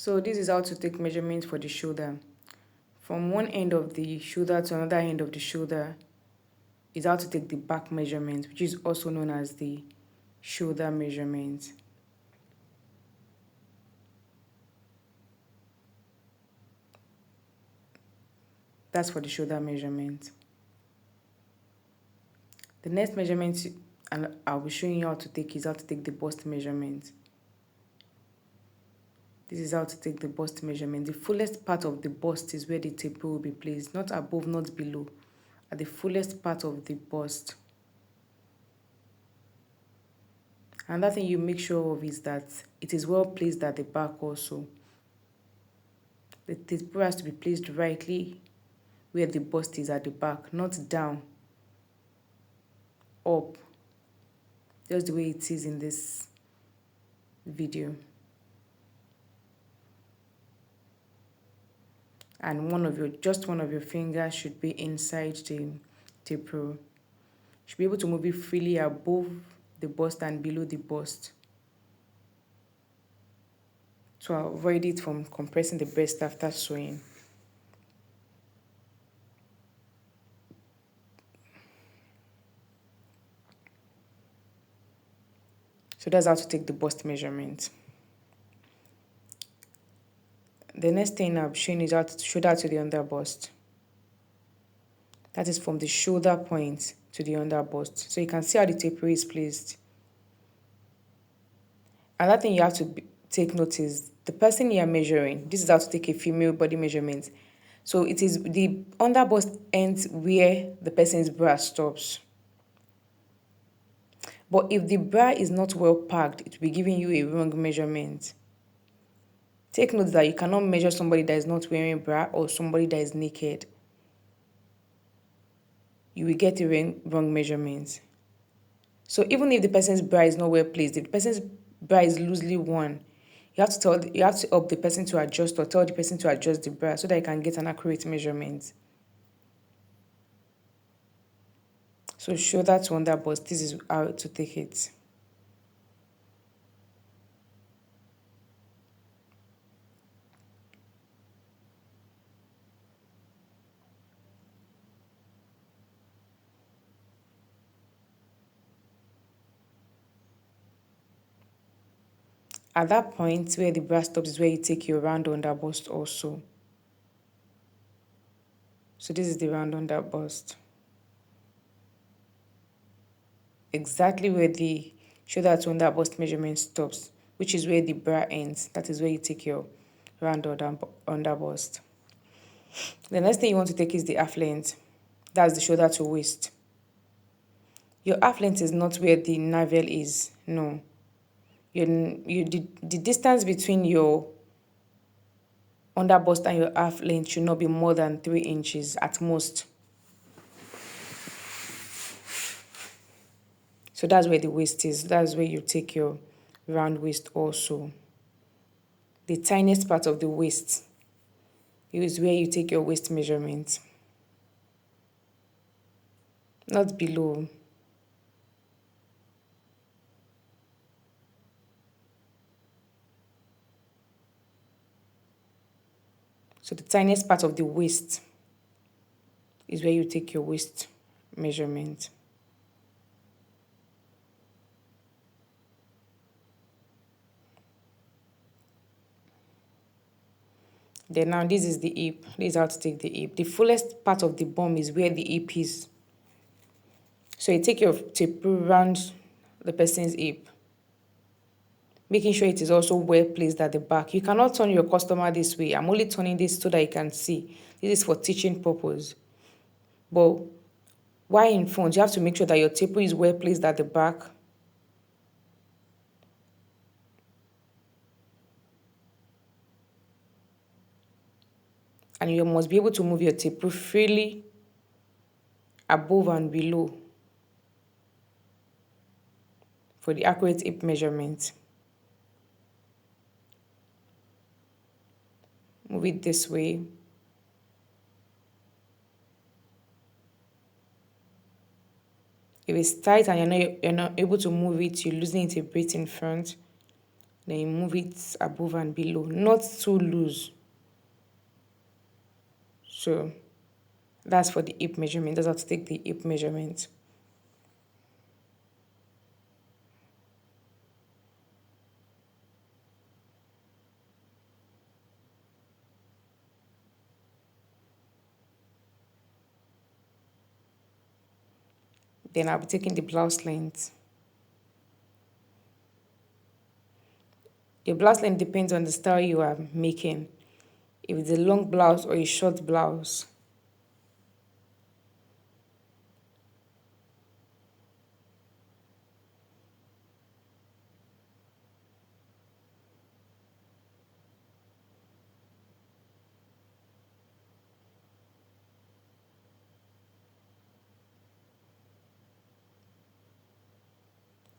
So this is how to take measurement for the shoulder. From one end of the shoulder to another end of the shoulder is how to take the back measurement, which is also known as the shoulder measurement. That's for the shoulder measurement. The next measurement I'll be showing you how to take is how to take the bust measurement. This is how to take the bust measurement. The fullest part of the bust is where the taper will be placed, not above, not below, at the fullest part of the bust. Another thing you make sure of is that it is well placed at the back also. The taper has to be placed rightly where the bust is at the back, not down, up, just the way it is in this video. And just one of your fingers should be inside the taper. You should be able to move it freely above the bust and below the bust to avoid it from compressing the breast after sewing. So that's how to take the bust measurement. The next thing I'm showing is how to shoulder to the under bust. That is from the shoulder point to the under bust. So you can see how the taper is placed. Another thing you have to take note is the person you are measuring. This is how to take a female body measurement. So it is the under bust ends where the person's bra stops. But if the bra is not well packed, it will be giving you a wrong measurement. Take note that you cannot measure somebody that is not wearing a bra or somebody that is naked. You will get a wrong measurement. So even if the person's bra is not well placed, if the person's bra is loosely worn, you have to help the person to adjust or tell the person to adjust the bra so that you can get an accurate measurement. So shoulder to under bust, this is how to take it. At that point where the bra stops is where you take your round under bust also. So this is the round under bust. Exactly where the shoulder to under bust measurement stops, which is where the bra ends. That is where you take your round under bust. The next thing you want to take is the half length. That's the shoulder to waist. Your half length is not where the navel is. No. The distance between your under bust and your half length should not be more than 3 inches at most. So that's where the waist is. That's where you take your round waist also. The tiniest part of the waist is where you take your waist measurement. Not below. So the tiniest part of the waist is where you take your waist measurement. Then now this is the hip. This is how to take the hip. The fullest part of the bum is where the hip is. So you take your tape around the person's hip, making sure it is also well placed at the back. You cannot turn your customer this way. I'm only turning this so that you can see. This is for teaching purpose. But while in front, you have to make sure that your taper is well placed at the back. And you must be able to move your taper freely above and below for the accurate hip measurement. Move it this way. If it's tight and you're not able to move it, you're losing it a bit in front. Then you move it above and below, not too loose. So that's for the hip measurement. That's how to take the hip measurement. Then I'll be taking the blouse length. Your blouse length depends on the style you are making. If it's a long blouse or a short blouse.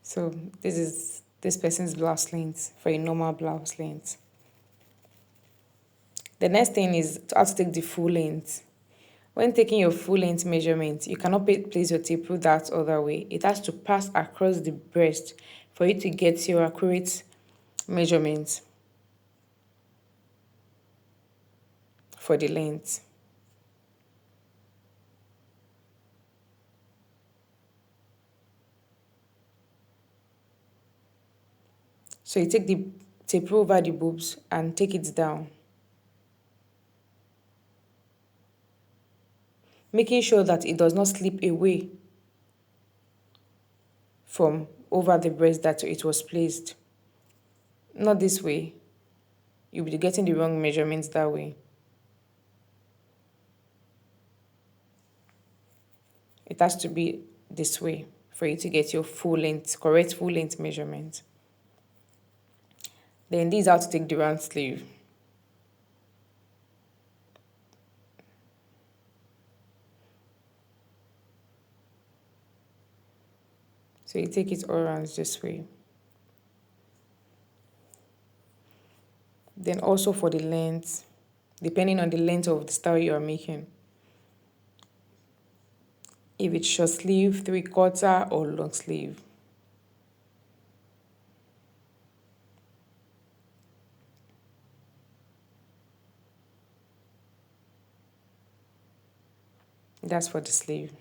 So this is this person's blouse length for a normal blouse length. The next thing is how to take the full length. When taking your full length measurement, you cannot place your tape rule that other way. It has to pass across the breast for you to get your accurate measurement for the length. So you take the tape rule over the boobs and take it down, making sure that it does not slip away from over the breast that it was placed. Not this way. You'll be getting the wrong measurements that way. It has to be this way for you to get your full length, correct full length measurement. Then this is how to take the round sleeve. So you take it all around this way. Then also for the length, depending on the length of the style you are making. If it's short sleeve, 3/4 or long sleeve. That's for the sleeve.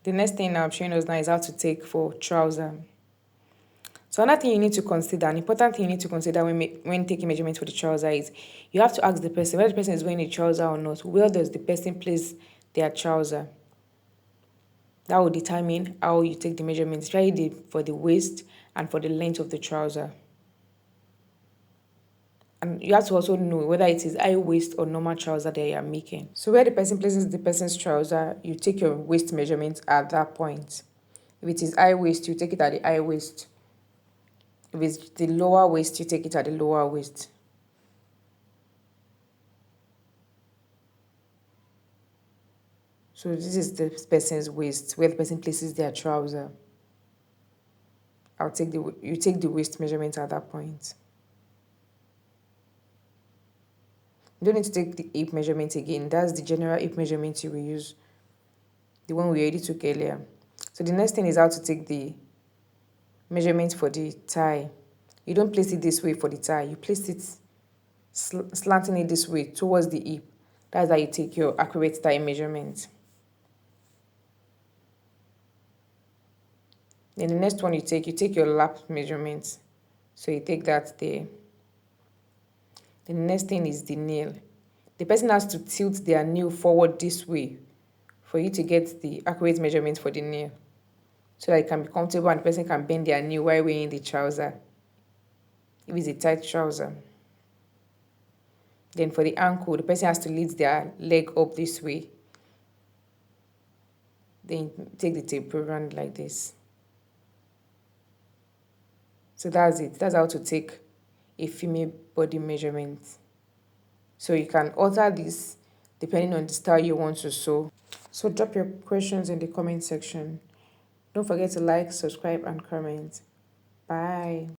The next thing I'm showing us now is how to take for trouser. So another thing you need to consider, an important thing you need to consider when taking measurements for the trouser is you have to ask the person whether the person is wearing a trouser or not. Where does the person place their trouser? That will determine how you take the measurements, especially for the waist and for the length of the trouser. And you have to also know whether it is high waist or normal trouser that you are making. So where the person places the person's trouser, you take your waist measurement at that point. If it is high waist, you take it at the high waist. If it's the lower waist, you take it at the lower waist. So this is the person's waist, where the person places their trouser. You take the waist measurement at that point. You don't need to take the hip measurement again. That's the general hip measurement you will use, the one we already took earlier. So the next thing is how to take the measurement for the thigh. You don't place it this way for the thigh. You place it slanting it this way towards the hip. That's how you take your accurate thigh measurement. Then the next one you take your lap measurement. So you take that there. The next thing is the nail. The person has to tilt their nail forward this way for you to get the accurate measurement for the nail, so that it can be comfortable and the person can bend their nail while wearing the trouser, if it's a tight trouser. Then for the ankle, the person has to lift their leg up this way. Then take the tape around like this. So that's it. That's how to take a female body measurement. So you can alter this depending on the style you want to sew. So drop your questions in the comment section. Don't forget to like, subscribe, and comment. Bye.